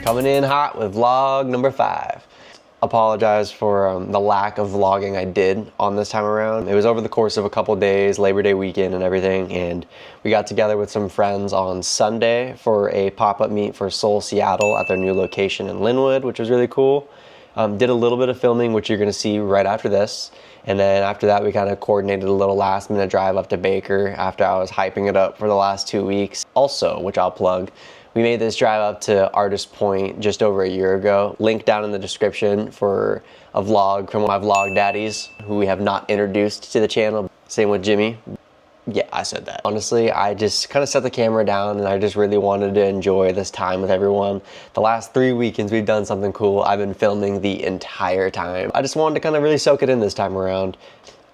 Coming in hot with vlog number 5. Apologize for the lack of vlogging I did on this time around. It was over the course of a couple days, Labor Day weekend and everything, and we got together with some friends on Sunday for a pop-up meet for Soul Seattle at their new location in Linwood, which was really cool. Did a little bit of filming, which you're gonna see right after this. And then after that, we kind of coordinated a little last minute drive up to Baker after I was hyping it up for the last 2 weeks. Also, which I'll plug, we made this drive up to Artist Point just over a year ago. Link down in the description for a vlog from my vlog daddies who we have not introduced to the channel. Same with Jimmy. Yeah, I said that. Honestly, I just kind of set the camera down and I just really wanted to enjoy this time with everyone. The last 3 weekends we've done something cool. I've been filming the entire time. I just wanted to kind of really soak it in this time around.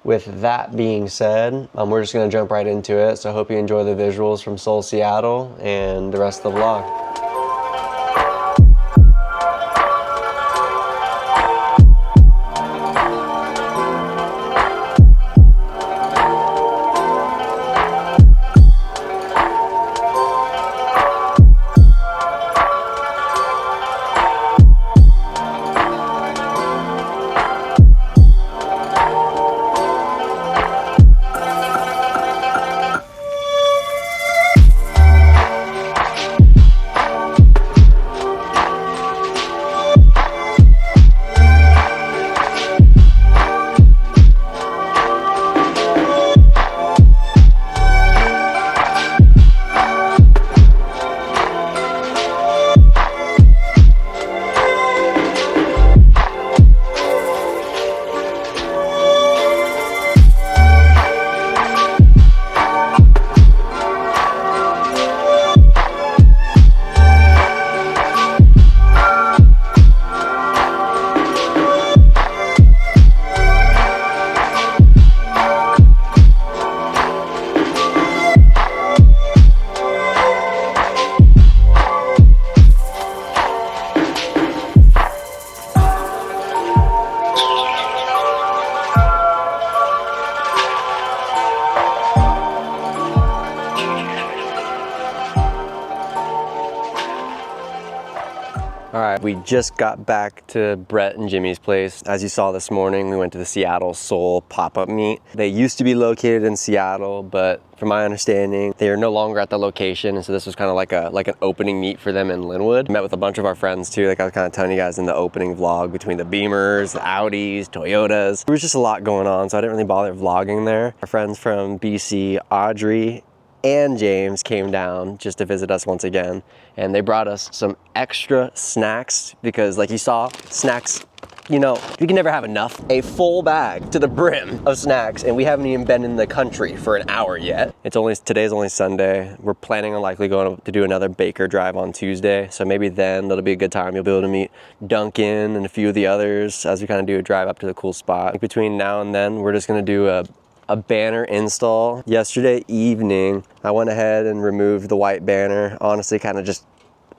With that being said, we're just gonna jump right into it. So I hope you enjoy the visuals from Soul Seattle and the rest of the vlog. All right, we just got back to Brett and Jimmy's place. As you saw this morning, we went to the Seattle Soul pop-up meet. They used to be located in Seattle, but from my understanding, they are no longer at the location. And so this was kind of like an opening meet for them in Linwood. Met with a bunch of our friends too. Like I was kind of telling you guys in the opening vlog, between the Beamers, the Audis, Toyotas. There was just a lot going on, so I didn't really bother vlogging there. Our friends from BC, Audrey and James, came down just to visit us once again, and they brought us some extra snacks because, like you saw, snacks, you know, you can never have enough. A full bag to the brim of snacks, and we haven't even been in the country for an hour yet. Today's only Sunday. We're planning on likely going to do another Baker drive on Tuesday, so maybe then that'll be a good time. You'll be able to meet Duncan and a few of the others as we kind of do a drive up to the cool spot. Between now and then, we're just gonna do a banner install. Yesterday evening, I went ahead and removed the white banner, honestly kind of just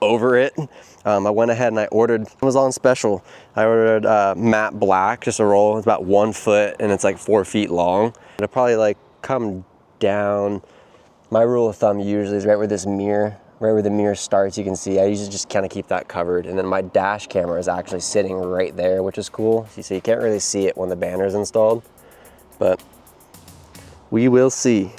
over it. I went ahead and I ordered, it was on special. I ordered matte black, just a roll. It's about 1 foot and it's like 4 feet long. It'll probably like come down. My rule of thumb usually is right where this mirror, right where the mirror starts, you can see. I usually just kind of keep that covered. And then my dash camera is actually sitting right there, which is cool. So you can't really see it when the banner's installed, but we will see.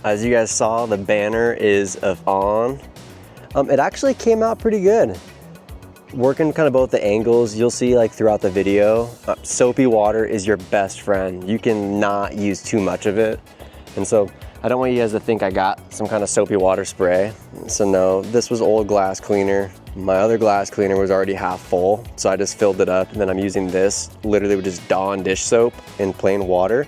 As you guys saw, the banner is on. It actually came out pretty good. Working kind of both the angles, you'll see like throughout the video, soapy water is your best friend. You cannot use too much of it. And so I don't want you guys to think I got some kind of soapy water spray. So no, this was old glass cleaner. My other glass cleaner was already half full, so I just filled it up, and then I'm using this literally with just Dawn dish soap in plain water.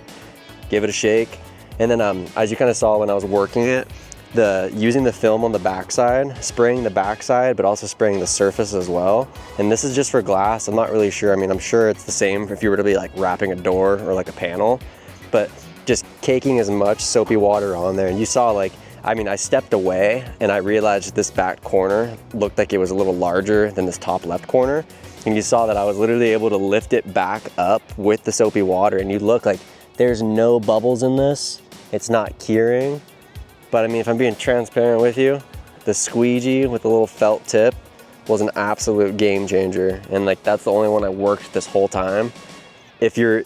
Give it a shake. And then as you kind of saw when I was working it, using the film on the backside, spraying the backside, but also spraying the surface as well. And this is just for glass. I'm not really sure. I mean, I'm sure it's the same if you were to be like wrapping a door or like a panel, but just caking as much soapy water on there. And you saw like, I mean, I stepped away and I realized this back corner looked like it was a little larger than this top left corner. And you saw that I was literally able to lift it back up with the soapy water, and you look like there's no bubbles in this. It's not curing. But I mean, if I'm being transparent with you, the squeegee with the little felt tip was an absolute game changer. And like, that's the only one I worked this whole time. If you're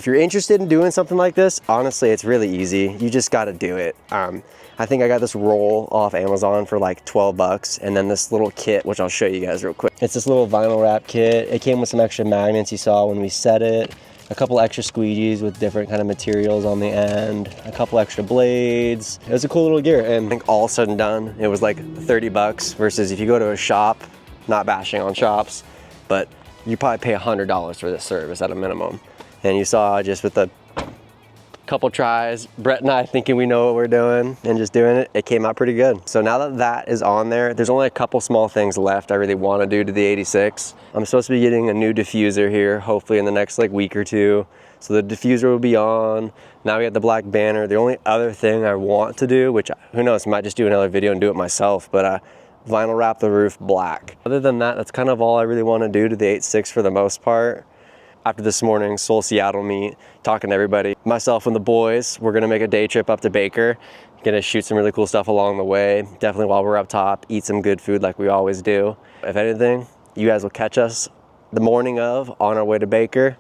interested in doing something like this, honestly, it's really easy. You just gotta do it. I think I got this roll off Amazon for like 12 bucks. And then this little kit, which I'll show you guys real quick. It's this little vinyl wrap kit. It came with some extra magnets you saw when we set it. A couple extra squeegees with different kind of materials on the end, a couple extra blades. It was a cool little gear. And I think all said and done, it was like 30 bucks versus if you go to a shop, not bashing on shops, but you probably pay $100 for this service at a minimum. And you saw just with a couple tries, Brett and I thinking we know what we're doing and just doing it, it came out pretty good. So now that that is on there, there's only a couple small things left I really want to do to the 86. I'm supposed to be getting a new diffuser here, hopefully in the next like week or two. So the diffuser will be on. Now we got the black banner. The only other thing I want to do, which who knows, I might just do another video and do it myself, but vinyl wrap the roof black. Other than that, that's kind of all I really want to do to the 86 for the most part. After this morning's Seoul Seattle meet, talking to everybody, myself and the boys, we're gonna make a day trip up to Baker. Gonna shoot some really cool stuff along the way. Definitely while we're up top, eat some good food like we always do. If anything, you guys will catch us the morning of on our way to Baker.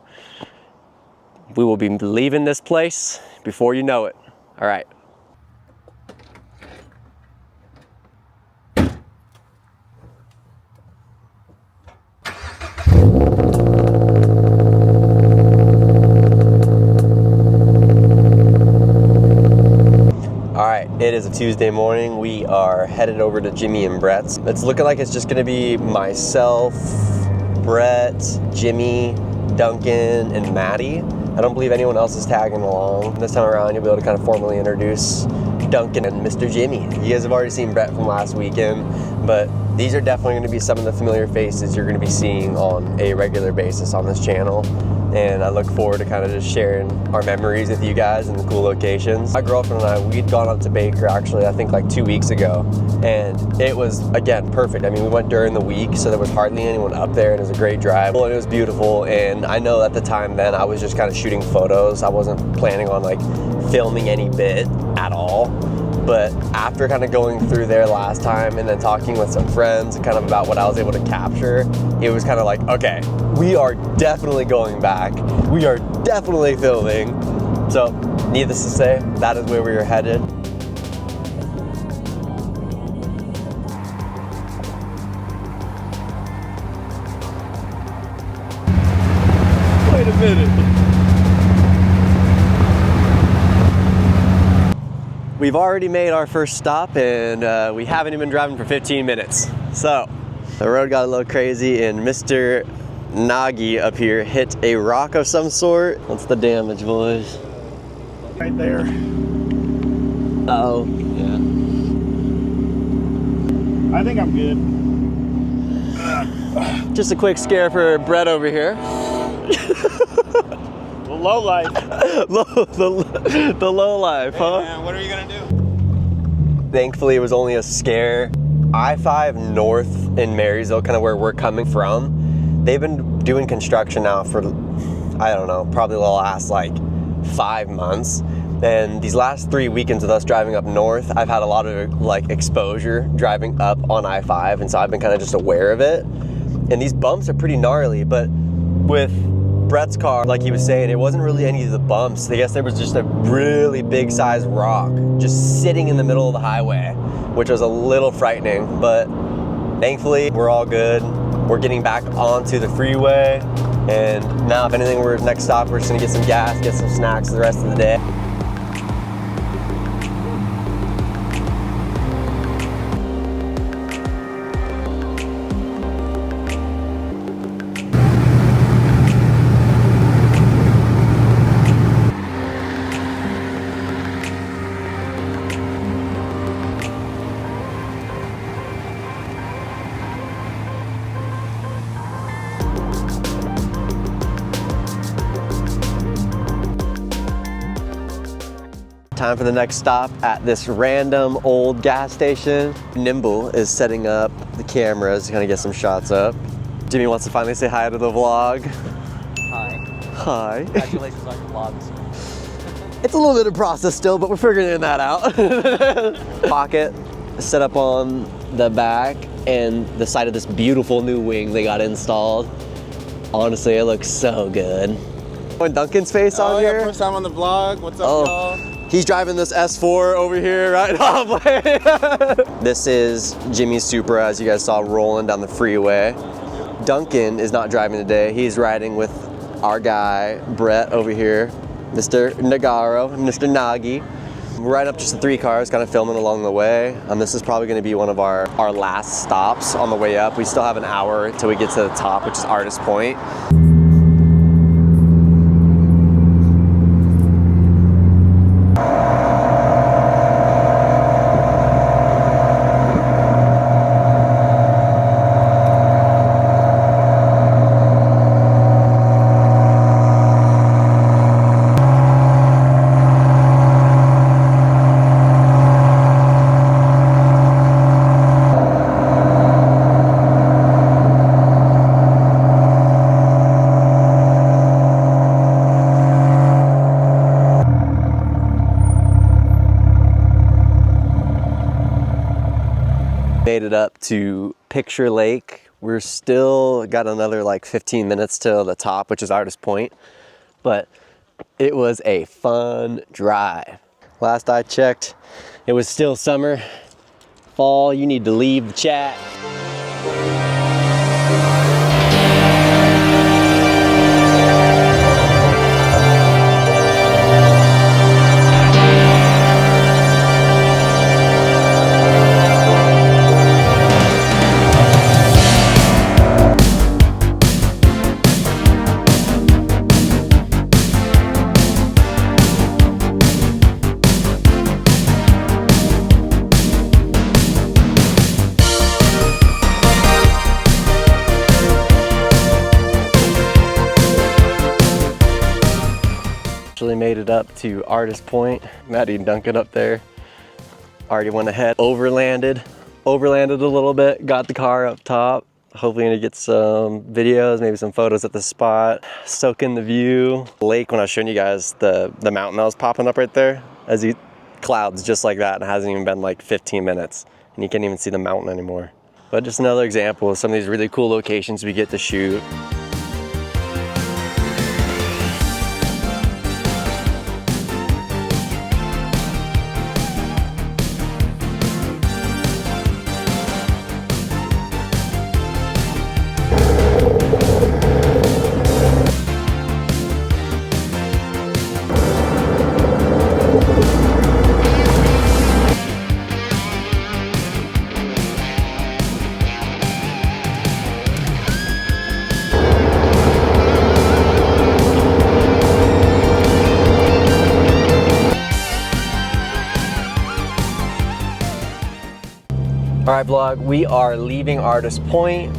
We will be leaving this place before you know it. All right. It is a Tuesday morning. We are headed over to Jimmy and Brett's. It's looking like it's just gonna be myself, Brett, Jimmy, Duncan, and Maddie. I don't believe anyone else is tagging along. This time around, you'll be able to kind of formally introduce Duncan and Mr. Jimmy. You guys have already seen Brett from last weekend, but these are definitely gonna be some of the familiar faces you're gonna be seeing on a regular basis on this channel. And I look forward to kind of just sharing our memories with you guys and the cool locations. My girlfriend and I, we'd gone up to Baker actually, I think like 2 weeks ago. And it was, again, perfect. I mean, we went during the week, so there was hardly anyone up there, and it was a great drive. And it was beautiful, and I know at the time then I was just kind of shooting photos. I wasn't planning on like filming any bit at all. But after kind of going through there last time and then talking with some friends kind of about what I was able to capture, it was kind of like, okay, we are definitely going back. We are definitely filming. So needless to say, that is where we are headed. Wait a minute. We've already made our first stop, and we haven't even been driving for 15 minutes. So the road got a little crazy, and Mr. Nagi up here hit a rock of some sort. What's the damage, boys? Right there. Uh-oh. Yeah. I think I'm good. Just a quick scare for Brett over here. The low life. the low life, huh? Hey man, what are you gonna do? Thankfully, it was only a scare. I-5 north in Marysville, kind of where we're coming from, they've been doing construction now for, I don't know, probably the last like 5 months. And these last 3 weekends of us driving up north, I've had a lot of like exposure driving up on I-5, and so I've been kind of just aware of it. And these bumps are pretty gnarly, but with Brett's car, like he was saying, it wasn't really any of the bumps. I guess there was just a really big sized rock just sitting in the middle of the highway, which was a little frightening, but thankfully we're all good. We're getting back onto the freeway, and now if anything, we're next stop, we're just gonna get some gas, get some snacks the rest of the day. time for the next stop at this random old gas station. Nimble is setting up the cameras to kind of get some shots up. Jimmy wants to finally say hi to the vlog. Hi. Hi. Congratulations on your vlogs. It's a little bit of process still, but we're figuring that out. Pocket set up on the back and the side of this beautiful new wing they got installed. Honestly, it looks so good. When Duncan's face on here. First time on the vlog. What's up, y'all? He's driving this S4 over here, right? This is Jimmy's Supra, as you guys saw rolling down the freeway. Duncan is not driving today. He's riding with our guy, Brett, over here. Mr. Nagaro, Mr. Nagi. We're riding up just the 3 cars, kind of filming along the way. This is probably gonna be one of our last stops on the way up. We still have an hour until we get to the top, which is Artist Point. Made it up to Picture Lake. We're still got another like 15 minutes to the top, which is Artist Point, but it was a fun drive. Last I checked, it was still summer. Fall, you need to leave the chat. Actually made it up to Artist Point. Maddie and Duncan up there. Already went ahead, overlanded a little bit, got the car up top. Hopefully gonna get some videos, maybe some photos at the spot, soak in the view. Lake, when I was showing you guys the mountain that was popping up right there, as you clouds just like that, and it hasn't even been like 15 minutes and you can't even see the mountain anymore. But just another example of some of these really cool locations we get to shoot. All right, vlog, we are leaving Artist Point.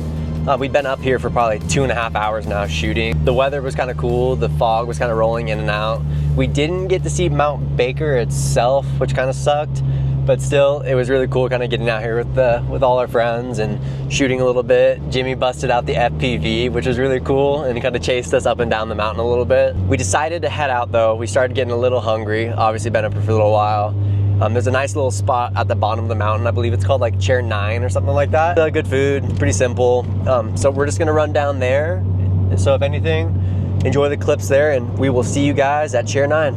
We've been up here for probably 2.5 hours now shooting. The weather was kind of cool. The fog was kind of rolling in and out. We didn't get to see Mount Baker itself, which kind of sucked, but still, it was really cool kind of getting out here with all our friends and shooting a little bit. Jimmy busted out the FPV, which was really cool, and he kind of chased us up and down the mountain a little bit. We decided to head out though. We started getting a little hungry. Obviously been up here for a little while. There's a nice little spot at the bottom of the mountain. I believe it's called like Chair 9 or something like that. Good food, pretty simple. So we're just gonna run down there. So if anything, enjoy the clips there and we will see you guys at Chair 9.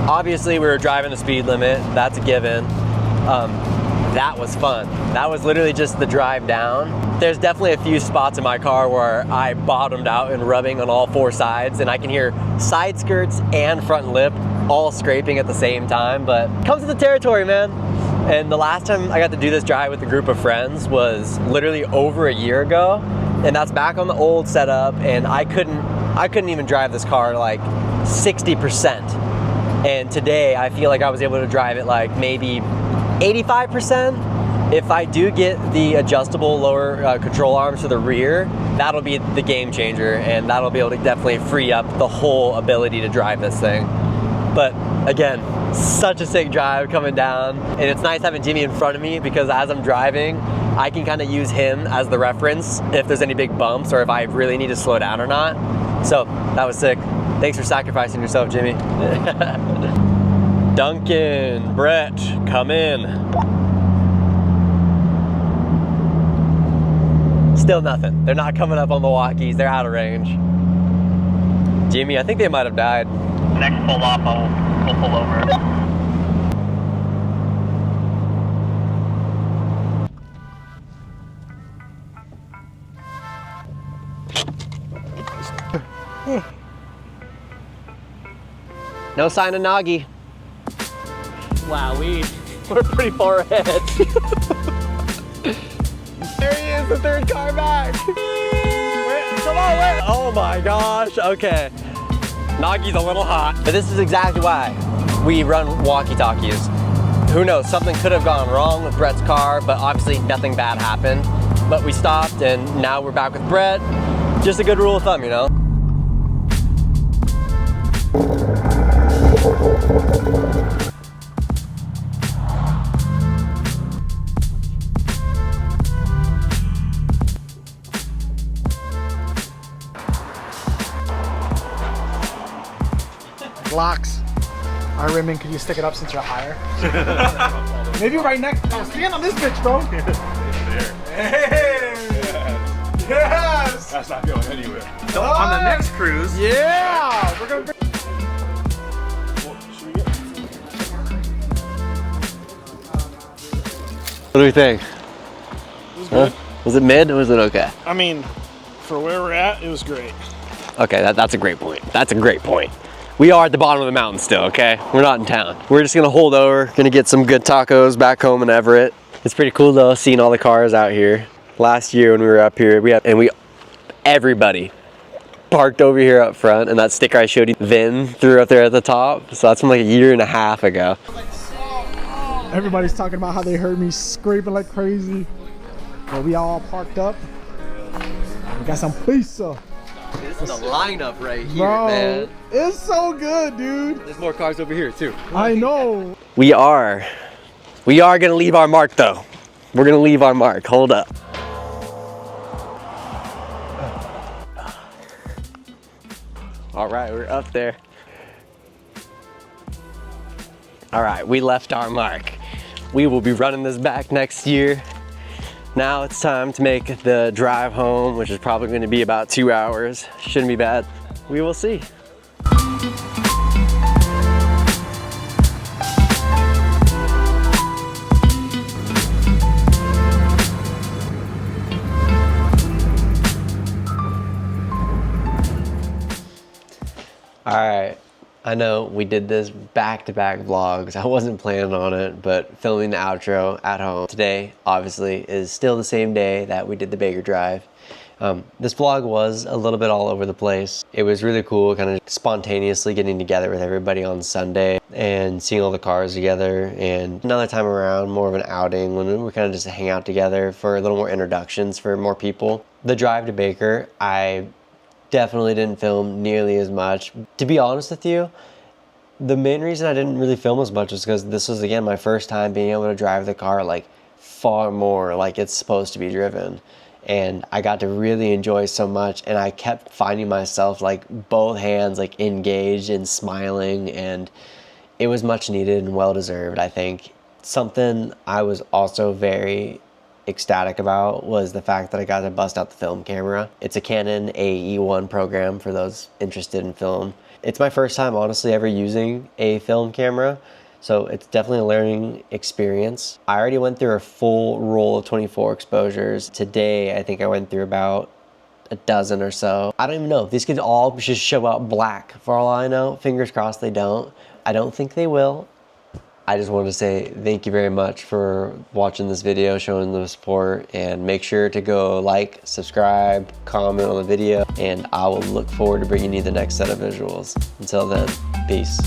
Obviously we were driving the speed limit, that's a given. That was fun. That was literally just the drive down. There's definitely a few spots in my car where I bottomed out and rubbing on all 4 sides, and I can hear side skirts and front lip all scraping at the same time, but comes with the territory, man. And the last time I got to do this drive with a group of friends was literally over a year ago, and that's back on the old setup, and I couldn't even drive this car like 60%. And today I feel like I was able to drive it like maybe 85%. If I do get the adjustable lower control arms to the rear, that'll be the game changer, and that'll be able to definitely free up the whole ability to drive this thing. But again, such a sick drive coming down, and it's nice having Jimmy in front of me because as I'm driving, I can kind of use him as the reference if there's any big bumps or if I really need to slow down or not. So that was sick. Thanks for sacrificing yourself, Jimmy. Duncan, Brett, come in. Still nothing. They're not coming up on the walkies. They're out of range. Jimmy, I think they might have died. Next pull off, we'll pull over. No sign of Nagi. Wow, We're pretty far ahead. There he is, the 3rd car back. Come on, wait. Oh my gosh, okay. Nagi's a little hot, but this is exactly why we run walkie-talkies. Who knows, something could have gone wrong with Brett's car, but obviously nothing bad happened. But we stopped and now we're back with Brett. Just a good rule of thumb, you know? Locks. Our rimming, could you stick it up since you're higher? Maybe right next. Oh, stand on this bitch, bro. Hey! Yes! That's not going anywhere. So on the next cruise. Yeah! We're gonna What do we think? It was good. Was it mid or was it okay? I mean, for where we're at, it was great. Okay, that's a great point. That's a great point. We are at the bottom of the mountain still, okay? We're not in town. We're just gonna hold over, gonna get some good tacos back home in Everett. It's pretty cool though, seeing all the cars out here. Last year when we were up here, everybody parked over here up front, and that sticker I showed you, Vin threw up there at the top. So that's from like a year and a half ago. Everybody's talking about how they heard me scraping like crazy. But we all parked up. We got some pizza. This is the lineup right here, Bro, man. it's so good, dude. There's more cars over here too. I know. We are gonna leave our mark though. We're gonna leave our mark. Hold up. All right, we're up there. All right, we left our mark. We will be running this back next year. Now it's time to make the drive home, which is probably going to be about 2 hours. Shouldn't be bad. We will see. All right, I know we did this back-to-back vlogs. I wasn't planning on it, but filming the outro at home today, obviously, is still the same day that we did the Baker Drive. This vlog was a little bit all over the place. It was really cool, kind of spontaneously getting together with everybody on Sunday and seeing all the cars together. And another time around, more of an outing when we kind of just hang out together for a little more introductions for more people. The drive to Baker, I definitely didn't film nearly as much. To be honest with you, the main reason I didn't really film as much was because this was, again, my first time being able to drive the car like far more like it's supposed to be driven. And I got to really enjoy so much, and I kept finding myself like both hands like engaged and smiling, and it was much needed and well deserved, I think. Something I was also very ecstatic about was the fact that I got to bust out the film camera. It's a Canon AE1 program for those interested in film. It's my first time honestly ever using a film camera, So it's definitely a learning experience. I already went through a full roll of 24 exposures. Today, I think I went through about a dozen or so. I don't even know. These could all just show up black for all I know. Fingers crossed they don't. I don't think they will. I just wanted to say thank you very much for watching this video, showing the support, and make sure to go like, subscribe, comment on the video, and I will look forward to bringing you the next set of visuals. Until then, peace.